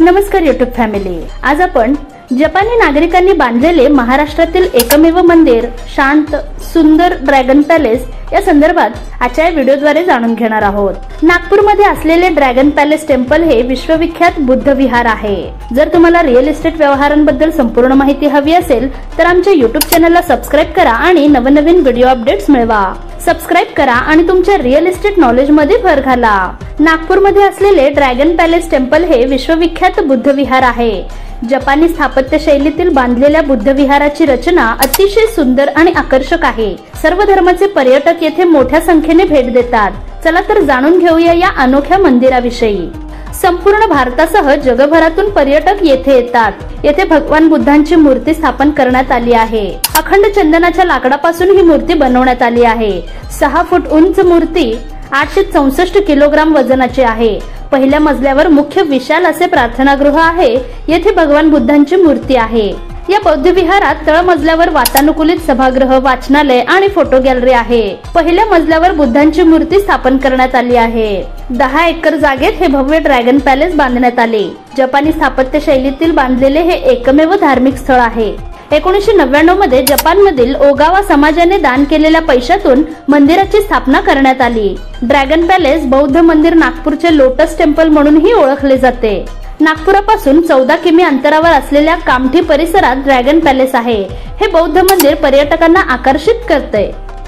नमस्कार YouTube family. आज आपण जपानी नागरिकांनी बांधलेले महाराष्ट्रातील एकमेव मंदिर शांत सुंदर ड्रॅगन पॅलेस या संदर्भात आजच्या व्हिडिओद्वारे जाणून घेणार आहोत। नागपूरमध्ये असलेले ड्रॅगन पॅलेस टेम्पल हे विश्वविख्यात बुद्ध विहार आहे। जर तुम्हाला रिअल इस्टेट व्यवहारांबद्दल संपूर्ण माहिती हवी असेल तर आमच्या YouTube चॅनलला सबस्क्राइब करा आणि नवनवीन व्हिडिओ अपडेट्स मिळवा। सबस्क्राइब करा आणि तुमच्या रिअल इस्टेट नॉलेज मध्ये भर घाला। नागपूरमध्ये असलेले ड्रॅगन पॅलेस टेम्पल हे विश्वविख्यात बुद्ध विहार आहे। जपानी स्थापत्य शैलीतील बांधलेल्या बुद्ध विहाराची रचना अतिशय सुंदर आणि आकर्षक आहे। सर्व धर्माचे पर्यटक येथे मोठ्या संख्येने भेट देतात। चला तर जाणून घेऊया या अनोख्या मंदिराविषयी। संपूर्ण भारतासह जगभरातून पर्यटक येथे येतात। येथे भगवान बुद्धांची मूर्ती स्थापन करण्यात आली आहे। अखंड चंदनाच्या लाकडापासून ही मूर्ती बनवण्यात आली आहे। 6 फूट उंच मूर्ती 864 किलोग्राम वजनाची आहे। पहिल्या मजल्यावर मुख्य विशाल असे प्रार्थनागृह आहे। येथे भगवान बुद्धांची मूर्ती आहे। या बौद्ध विहारात तळ मजल्यावर वातानुकूलित सभागृह, वाचनालय आणि फोटो गॅलरी आहे। पहिल्या मजल्यावर बुद्धांची मूर्ती स्थापन करण्यात आली आहे। 10 एकर जागेत हे भव्य ड्रॅगन पॅलेस बांधण्यात आले। जपानी स्थापत्य शैलीतील बांधलेले हे एकमेव धार्मिक स्थळ आहे। 1999 मध्ये जपानमधील ओगावा समाजाने दान केलेल्या पैशातून मंदिराची स्थापना करण्यात आली। ड्रॅगन पॅलेस बौद्ध मंदिर नागपूरचे लोटस टेम्पल म्हणूनही ओळखले जाते। नागपुरापासून 14 किमी अंतरावर असलेल्या कामठी परिसरात ड्रॅगन पॅलेस आहे। हे बौद्ध मंदिर पर्यटकांना आकर्षित करते।